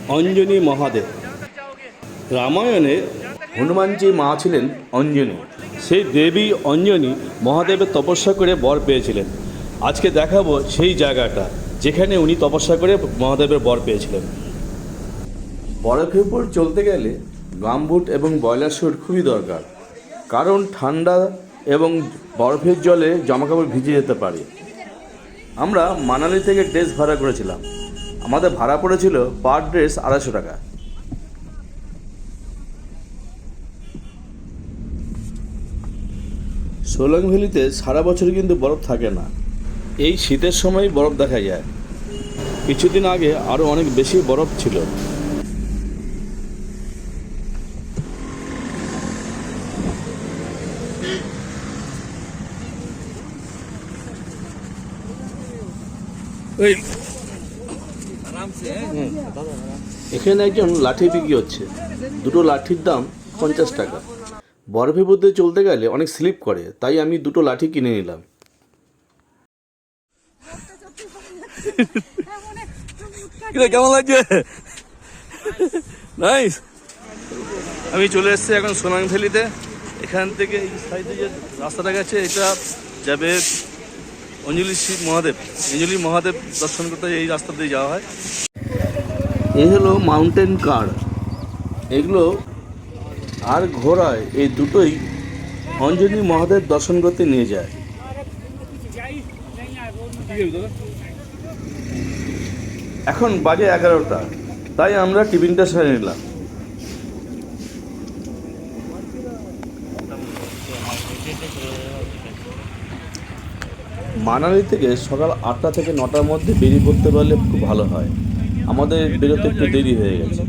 অঞ্জনী মহাদেব। রামায়ণে হনুমানজি মা ছিলেন অঞ্জনী। সেই দেবী অঞ্জনী মহাদেবের তপস্যা করে বর পেয়েছিলেন। আজকে দেখাবো সেই জায়গাটা যেখানে উনি তপস্যা করে মহাদেবের বর পেয়েছিলেন। বরফের উপর চলতে গেলে গামবুট এবং বয়লার স্যুট খুবই দরকার, কারণ ঠান্ডা এবং বরফের জলে জামাকাপড় ভিজে যেতে পারে। আমরা মানালি থেকে ড্রেস ভাড়া করেছিলাম। আমাদের ভাড়া পড়েছিল পার ড্রেস 250 টাকা। সোলাং ভ্যালিতে সারা বছর কিন্তু বরফ থাকে না, এই শীতের সময় বরফ দেখা যায়। কিছুদিন আগে আরও অনেক বেশি বরফ ছিল। এখানে একজন লাঠি বিক্রি হচ্ছে, দুটো লাঠির দাম 50 টাকা। বরফের মধ্যে চলতে গেলে অনেক স্লিপ করে, তাই আমি দুটো লাঠি কিনে নিলাম। কেমন লাগছে? নাইস। আমি চলে এসেছি এখন সোলাং ভ্যালিতে। এখান থেকে এই সাইডে যে রাস্তাটা গেছে, এটা যাবে অঞ্জলি মহাদেব দর্শন করতে এই রাস্তা দিয়ে যাওয়া হয়। এই হলো মাউন্টেন কার। এগুলো আর ঘোড়ায়, এই দুটোই অঞ্জলি মহাদেব দর্শন করতে নিয়ে যায়। এখন বাজে 11টা, তাই আমরা টিফিনটা সেরে নিলাম। মানালি থেকে সকাল 8টা থেকে 9টার মধ্যে বেরিয়ে পড়তে পারলে খুব ভালো হয়। আমাদের বেরোতে একটু দেরি হয়ে গেছে।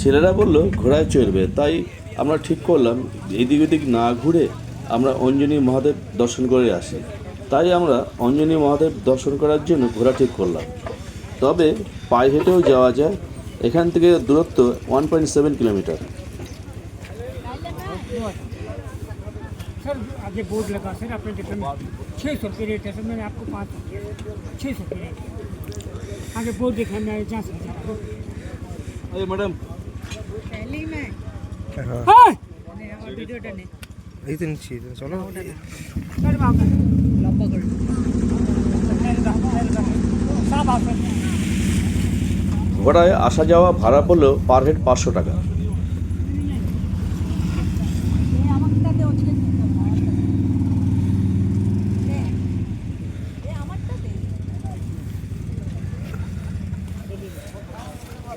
ছেলেরা বললো ঘোড়ায় চড়বে, তাই আমরা ঠিক করলাম এদিক ওদিক না ঘুরে আমরা অঞ্জনী মহাদেব দর্শন করে আসি। তাই আমরা অঞ্জনী মহাদেব দর্শন করার জন্য ঘোড়া ঠিক করলাম। তবে পায়ে হেঁটেও যাওয়া যায়। এখান থেকে দূরত্ব 1.7 কিলোমিটার। सर आगे बोर्ड लगा सर अपने टिकट में 600 रुपये रेट है सर, मैंने आपको 5 600 रुपये रेट आगे बोर्ड देखा मैं जा सकता हूँ। अरे मैडम पहले ही मैं वीडियो डन है इतनी चीज चलो कर बाबा लंबा कर साहब आप ঘোড়ায় আসা যাওয়া ভাড়া পড়লো পার হেড 500 টাকা।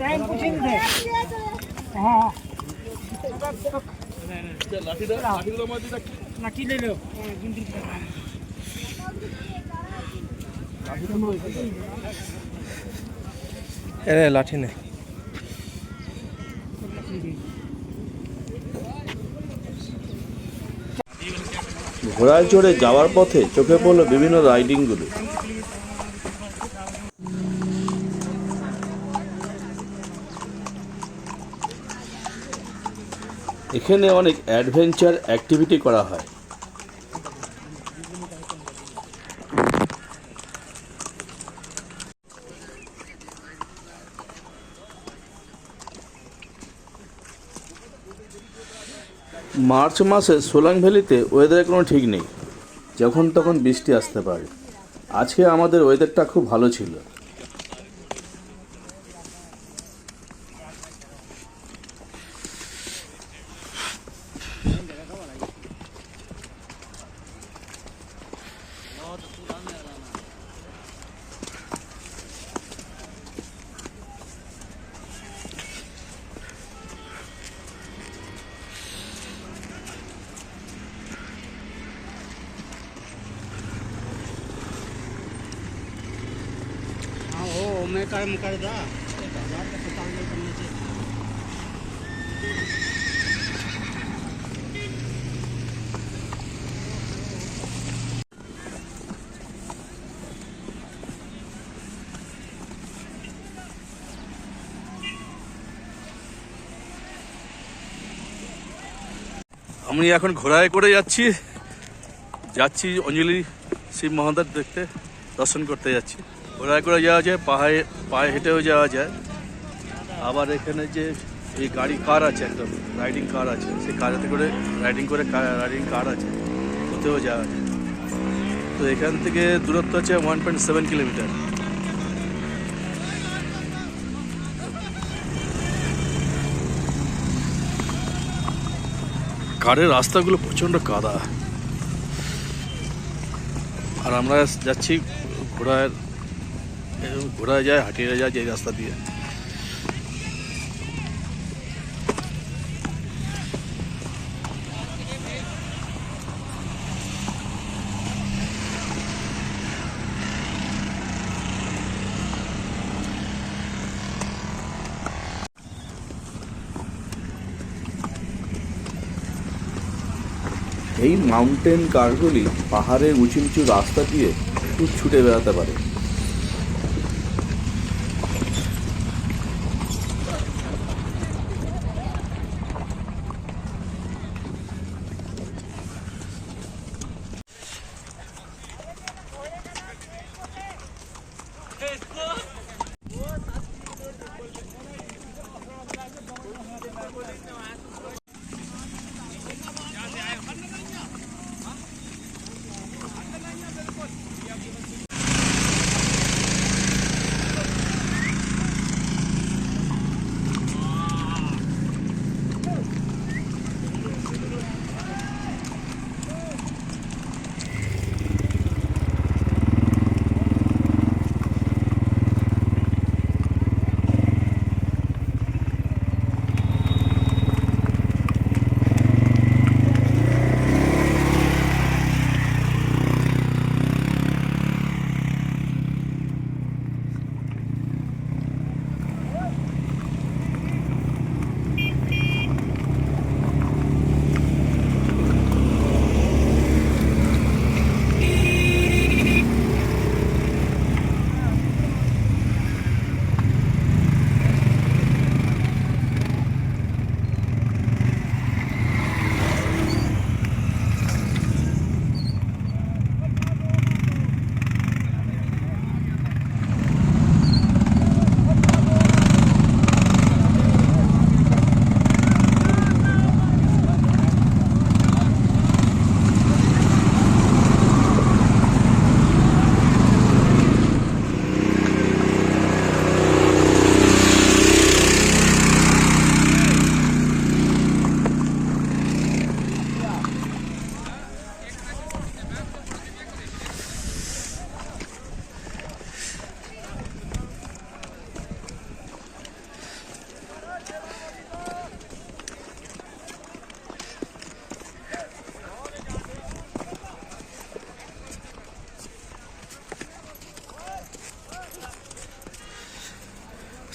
टाइम कुछ नहीं है। हाँ लाठी ले लो। अरे लाठी नहीं ঘোড়ায় চড়ে যাওয়ার পথে চোখে পড়লো বিভিন্ন রাইডিংগুলো। এখানে অনেক অ্যাডভেঞ্চার অ্যাক্টিভিটি করা হয়। মার্চ মাসে সোলাং ভ্যালিতে ওয়েদারের কোনো ঠিক নেই, যখন তখন বৃষ্টি আসতে পারে। আজকে আমাদের ওয়েদারটা খুব ভালো ছিল। मैं कर्म कर दा 1000 का 97 करने से আমি এখন ঘোড়ায় করে যাচ্ছি, যাচ্ছি অঞ্জলি শিব মহাদেব দেখতে, দর্শন করতে যাচ্ছি। ঘোড়ায় করে যাওয়া যায়, পাহাড়ে পায়ে হেঁটেও যাওয়া যায়, আবার এখানে যে এই গাড়ি কার আছে, একদম রাইডিং কার আছে, সেই কারেতে করে রাইডিং কার আছে, ওতেও যাওয়া যায়। তো এখান থেকে দূরত্ব আছে 1.7 কিলোমিটার। কারের রাস্তাগুলো প্রচণ্ড কাদা, আর আমরা যাচ্ছি ঘোড়ায় যায়, হাঁটিয়ে যায় যে রাস্তা দিয়ে। এই মাউন্টেন কারগুলি পাহাড়ের উঁচু নিচু রাস্তা দিয়ে খুব ছুটে বেড়াতে পারে।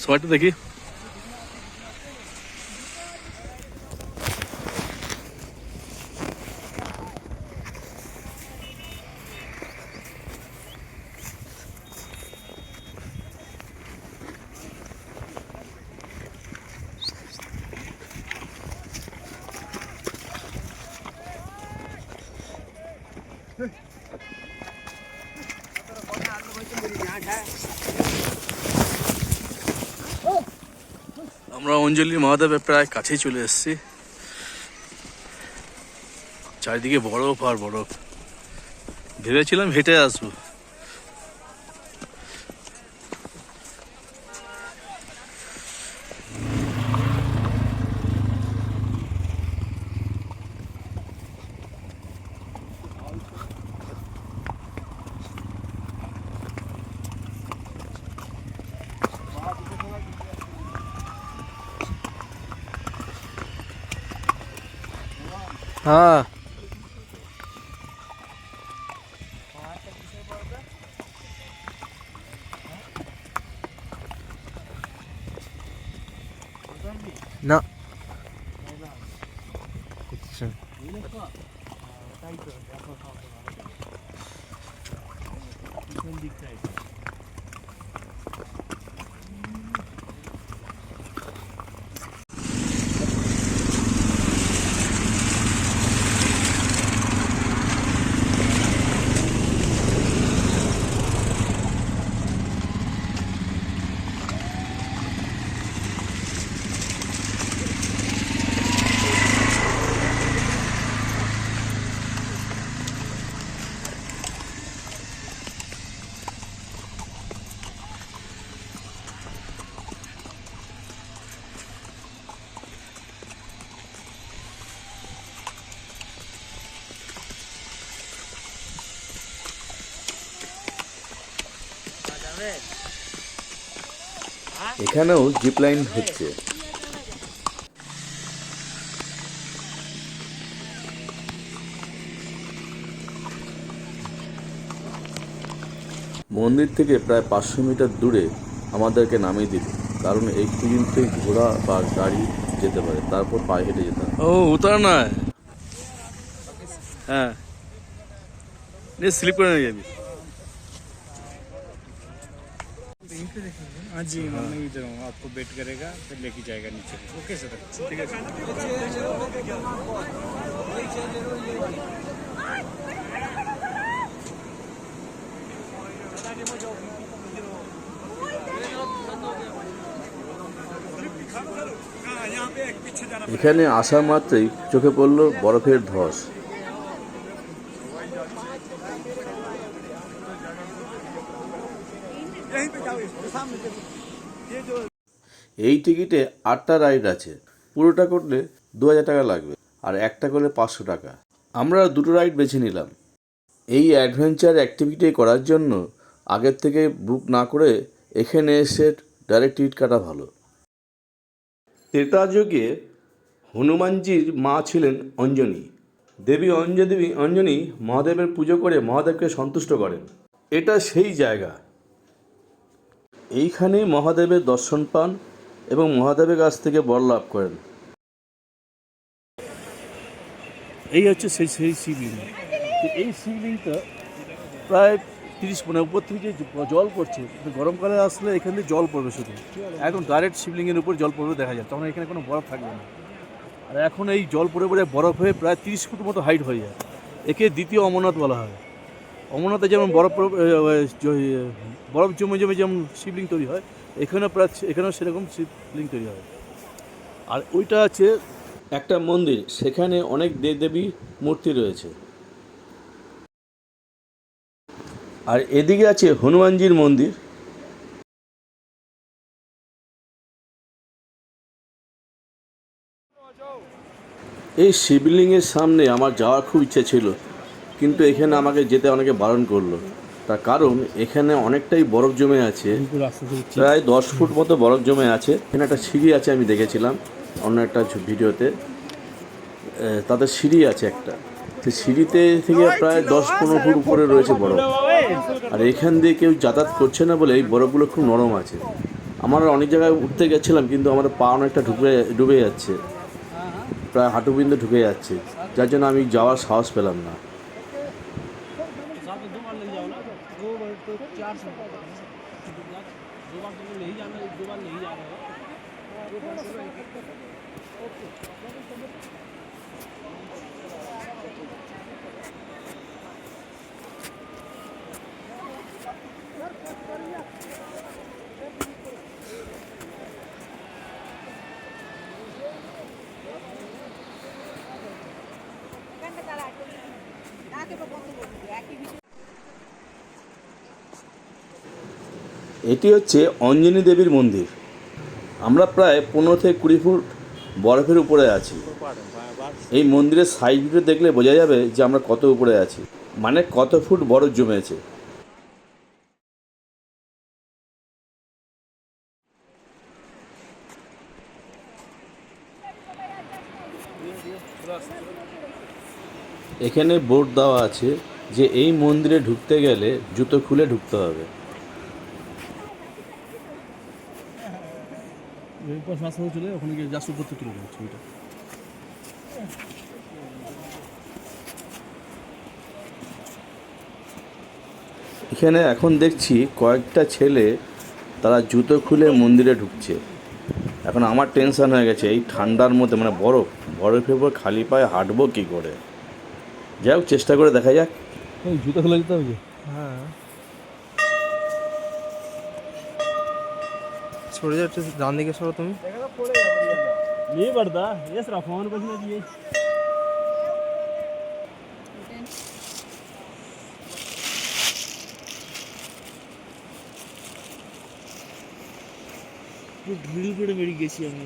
সময়টা দেখি। আমরা অঞ্জলি মহাদেবের প্রায় কাছেই চলে এসেছি। চারিদিকে বরফ আর বরফ, ভেবেছিলাম হেঁটে আসবো, हाँ ना अच्छा এখানেও জিপ লাইন হচ্ছে। মন্দির থেকে প্রায় 500 মিটার দূরে আমাদেরকে নামিয়ে দিল, কারণ এই পর্যন্তই ঘোড়া বা গাড়ি যেতে পারে, তারপর পায়ে হেঁটে যেতে হবে। ও উতার না, হ্যাঁ স্লিপ করে নিয়ে যাবি। हाँ जी मैं इधर हूँ, आपको वेट करेगा फिर लेके जाएगा नीचे। ओके सर, ठीक है। এখানে আসা মাত্রই চোখে পড়ল বরফের ধস। এই টিকিটে 8টা রাইড আছে। পুরোটা করলে 2000 টাকা লাগবে, আর একটা করলে 500 টাকা। আমরা দুটো রাইড বেছে নিলাম। এই অ্যাডভেঞ্চার অ্যাক্টিভিটি করার জন্য আগের থেকে বুক না করে এখানে এসে ডাইরেক্ট টিকিট কাটা ভালো। ত্রেতা যুগে হনুমানজির মা ছিলেন অঞ্জনী। দেবী অঞ্জনী মহাদেবের পুজো করে মহাদেবকে সন্তুষ্ট করেন। এটা সেই জায়গা। এইখানে মহাদেবের দর্শন পান এবং মহাদেবের কাছ থেকে বর লাভ করেন। এই হচ্ছে সেই শিবলিঙ্গ। তো এই শিবলিঙ্গটা প্রায় 30 মানে উপর থেকে যে জল পড়ছে, গরমকালে আসলে এখান থেকে জল পড়বে, শুধু একদম ডাইরেক্ট শিবলিঙ্গের উপর জল পড়বে দেখা যায়, তখন এখানে কোনো বরফ থাকবে না। আর এখন এই জল পড়ে পড়ে বরফ হয়ে প্রায় 30 ফুট মতো হাইট হয়ে যায়। একে দ্বিতীয় অমরনাথ বলা হয়। অমরনাথে যেমন বরফ জমে জমে যেমন শিবলিঙ্গ তৈরি হয়, এখানেও সেরকম শিবলিঙ্গ তৈরি হয়। আর ওইটা আছে একটা মন্দির, সেখানে অনেক দেবদেবী মূর্তি রয়েছে। আর এদিকে আছে হনুমানজির মন্দির। এই শিবলিঙ্গের সামনে আমার যাওয়ার খুব ইচ্ছে ছিল, কিন্তু এখানে আমাকে যেতে অনেকে বারণ করলো। তার কারণ এখানে অনেকটাই বরফ জমে আছে, প্রায় 10 ফুট মতো বরফ জমে আছে। এখানে একটা সিঁড়ি আছে, আমি দেখেছিলাম অন্য একটা ভিডিওতে। তাদের সিঁড়ি আছে একটা, সেই সিঁড়িতে থেকে প্রায় 10-15 ফুট উপরে রয়েছে বরফ। আর এখান দিয়ে কেউ যাতায়াত করছে না বলে এই বরফগুলো খুব নরম আছে। আমরা অনেক জায়গায় উঠতে গেছিলাম, কিন্তু আমাদের পা অনেকটা ডুবে যাচ্ছে, প্রায় হাঁটুবিন্দু ঢুকে যাচ্ছে, যার জন্য আমি যাওয়ার সাহস পেলাম না। এটি হচ্ছে অঞ্জনী দেবীর মন্দির। আমরা প্রায় 15 থেকে 20 ফুট বরফের উপরে আছি। এই মন্দিরের সাইড ভিউ দেখলে বোঝা যাবে যে আমরা কত উপরে আছি, মানে কত ফুট বরফ জমেছে। এখানে বোর্ড দেওয়া আছে যে এই মন্দিরে ঢুকতে গেলে জুতো খুলে ঢুকতে হবে। চলে ওখানে গিয়ে জাস্ট উপর থেকে তুলে দেবো ছবিটা। এখানে এখন দেখছি কয়েকটা ছেলে তারা জুতো খুলে মন্দিরে ঢুকছে। এখন আমার টেনশন হয়ে গেছে, এই ঠান্ডার মধ্যে মানে বরফের উপর খালি পায়ে হাঁটবো কী করে। যাই হোক, চেষ্টা করে দেখা যাক। জুতো খুলে যেতে হবে। হ্যাঁ, সরে যাচ্ছে, ডান দিকে সরো তুমি। नहीं बढ़ता ये सिर्फ फोन कुछ नहीं दिए। ड्रिल করে মেরে গেছি আমি।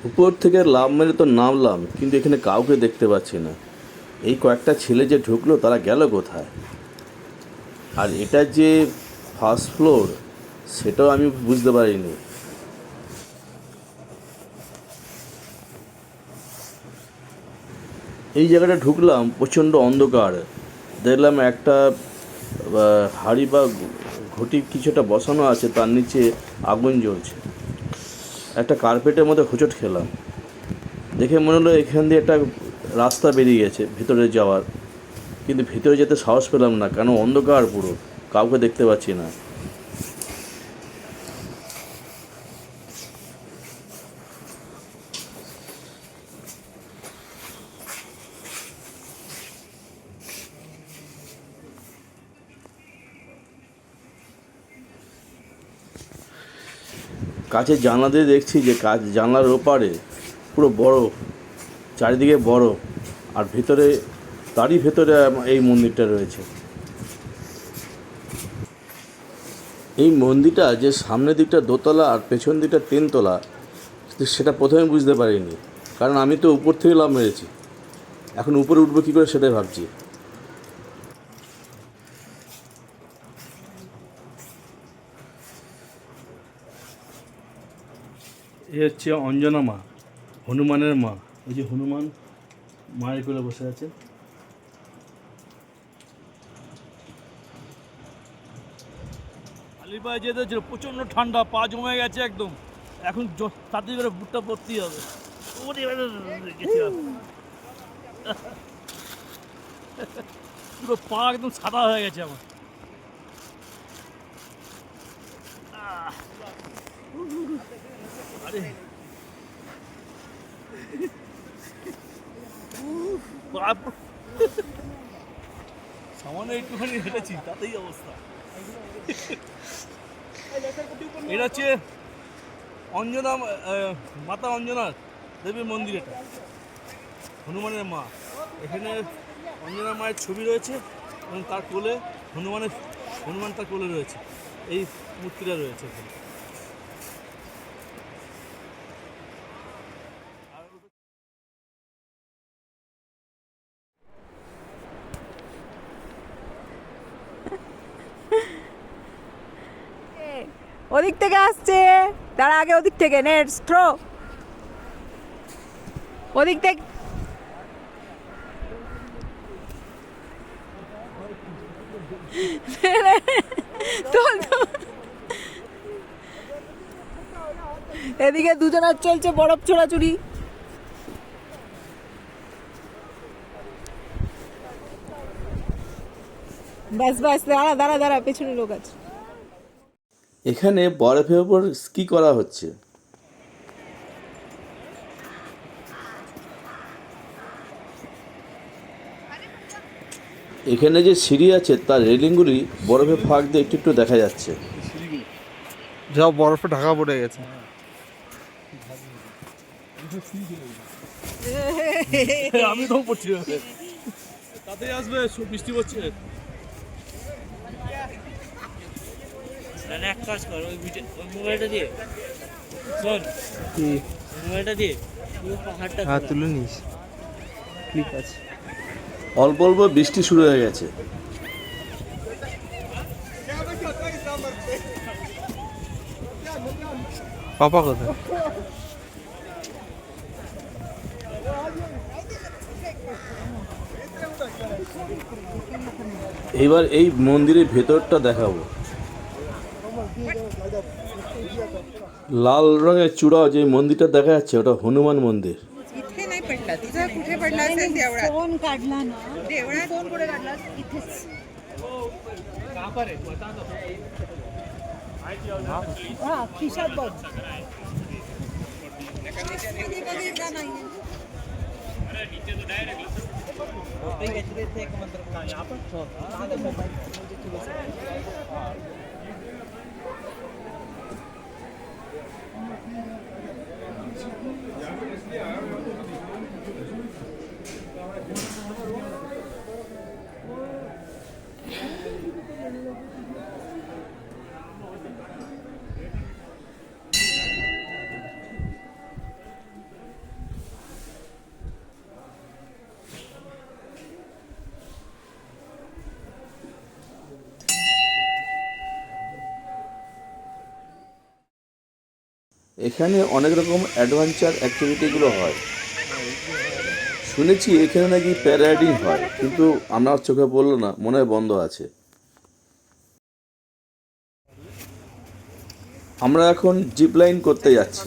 উপর থেকে লাফ মেরে তো নামলাম, কিন্তু এখানে কাউকে দেখতে পাচ্ছি না। এই কয়েকটা ছেলে যে ঢুকলো তারা গেল কোথায়? আর এটা যে ফার্স্ট ফ্লোর সেটাও আমি বুঝতে পারিনি। এই জায়গাটা ঢুকলাম, প্রচণ্ড অন্ধকার। দেখলাম একটা হাঁড়ি বা ঘটি কিছুটা বসানো আছে, তার নিচে আগুন জ্বলছে। একটা কার্পেটের মধ্যে হোঁচট খেলাম, দেখে মনে হলো এখান দিয়ে একটা রাস্তা বেরিয়ে গেছে ভিতরে যাওয়ার, কিন্তু ভিতরে যেতে সাহস পেলাম না, কেন অন্ধকার পুরো, কাউকে দেখতে পাচ্ছি না। কাছে জানলা দিয়ে দেখছি যে জানলার ওপারে পুরো বরফ, চারিদিকে বরফ, আর ভিতরে তারই ভেতরে এই মন্দিরটা রয়েছে। এই মন্দিরটা যে সামনের দিকটা দোতলা আর পেছন দিকটা তিনতলা, সেটা প্রথমে বুঝতে পারিনি, কারণ আমি তো উপর থেকে লাফ মেরেছি। এখন উপরে উঠবো কী করে সেটাই ভাবছি। এ হচ্ছে অঞ্জনা মা, হনুমানের মা। ওই যে হনুমান মায়ের কোলে বসে আছে। আলিপায় যেতে হচ্ছিল, প্রচণ্ড ঠান্ডা, পা জমে গেছে একদম। এখন তাড়াতাড়ি করে বুটটা পরতেই হবে। পুরো পা একদম সাদা হয়ে গেছে আমার। আরে সামান্য একটুখানি হেঁটেছি, তাতেই অবস্থা। এটা হচ্ছে অঞ্জনা, মাতা অঞ্জনা দেবীর মন্দির। এটা হনুমানের মা। এখানে অঞ্জনা মায়ের ছবি রয়েছে এবং তার কোলে হনুমান তার কোলে রয়েছে। এই মূর্তিটা রয়েছে এখানে। ওদিক থেকে আসছে, তার আগে ওদিক থেকে নেট স্ট্রো, ওদিক থেকে এদিকে দুজনের চলছে বরফ ছোড়াছুড়ি। ব্যাস ব্যাস, দাঁড়া দাঁড়া দাঁড়া, পেছনে লোক আছে। এখানে বরফের ওপর স্কি করা হচ্ছে। এখানে যে সিঁড়ি আছে তার রেলিংগুলি বরফে ফাঁক দিয়ে একটু একটু দেখা যাচ্ছে। সব বরফে ঢাকা পড়ে গেছে। আমি তো পড়ছি, তাতেই আসবে, বৃষ্টি পড়ছে। এক কাজ কর, ওই মোবাইলটা দিয়ে শোন, মোবাইলটা দিয়ে পাহাড়টা হ্যাঁ, তুলে নিস, ক্লিক আছে। অল্প অল্প বৃষ্টি শুরু হয়ে গেছে। পাপা কোথায়? এবার এই মন্দিরের ভেতরটা দেখাবো। লাল রঙের চূড়া যে মন্দিরটা দেখা যাচ্ছে ওটা হনুমান মন্দির। इथे नाही पडला, तुझा कुठे पडला असेल देवळात? फोन काढला ना, देवळात फोन कुठे काढला? इथेच. हा, खिशात बघ. कधी बघितला नाहीये. এখানে অনেক রকম অ্যাডভেঞ্চার অ্যাক্টিভিটিগুলো হয়। শুনেছি এখানে নাকি প্যারাগ্লাইডিং হয়, কিন্তু আমার চোখে পড়লো না, মনে হয় বন্ধ আছে। আমরা এখন জিপ লাইন করতে যাচ্ছি।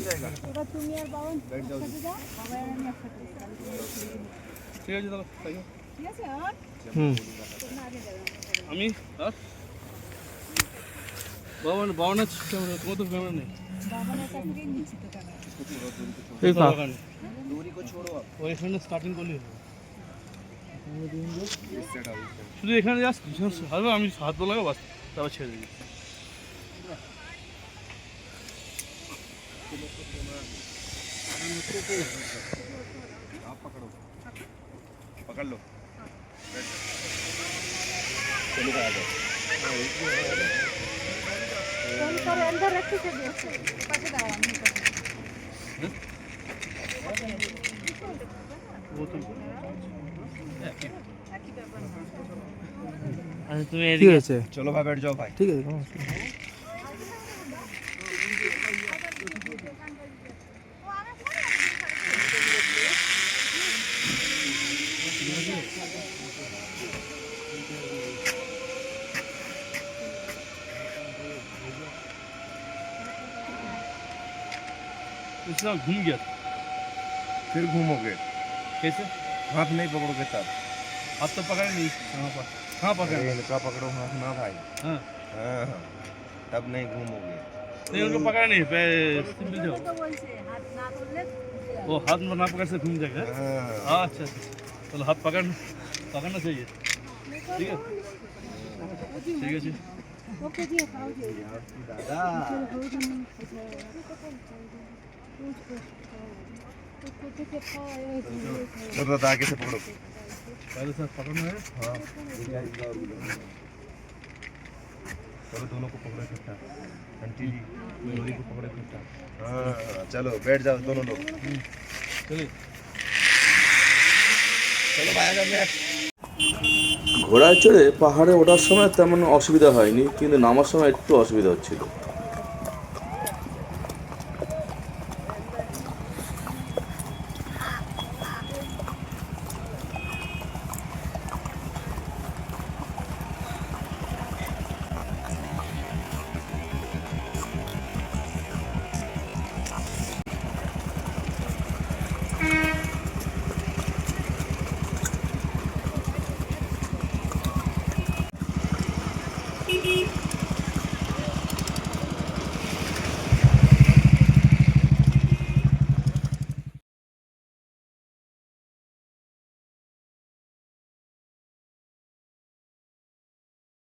ঠিক আছে তাহলে তাই হোক। হুম আমি আর বাবা না তোমার তো ক্যামেরা নেই। এই পা ওইখানে স্টার্টিং করলে শুধু এখানে জাস্ট হারবে, আমি হাত তোলাকে বাস তারপর ছেড়ে দিবি। पकड़ लो। তুমি ঠিক আছে चलो भाई बैठ जाओ भाई। ঠিক আছে কোনো অসুবিধা নেই। इसमें घूम गया था। फिर घूमोगे, कैसे? हाथ नहीं पकड़ोगे तब। हाथ तो पकड़े नहीं। कहाँ पकड़े? इनका पकड़ो हाथ ना भाई। हाँ हाँ तब नहीं घूमोगे। नहीं, उनको पकड़ा नहीं, सिंपल जाओ। वो हाथ में ना पकड़ से घूम जाएगा। हाँ अच्छा अच्छा, चलो हाथ पकड़ना चाहिए। ठीक है ठीक है जी। चलो तो आगे से पकड़ो। पहले से पकड़ना है। हाँ चलो दोनों को पकड़ो इकट्ठा। आंटी जी डोरी को पकड़ो इकट्ठा। हाँ चलो बैठ जाओ दोनों लोग। चलिए चलो भाई आजा बैठ। ঘোড়ায় চড়ে পাহাড়ে ওঠার সময় তেমন অসুবিধা হয়নি, কিন্তু নামার সময় একটু অসুবিধা হচ্ছিল।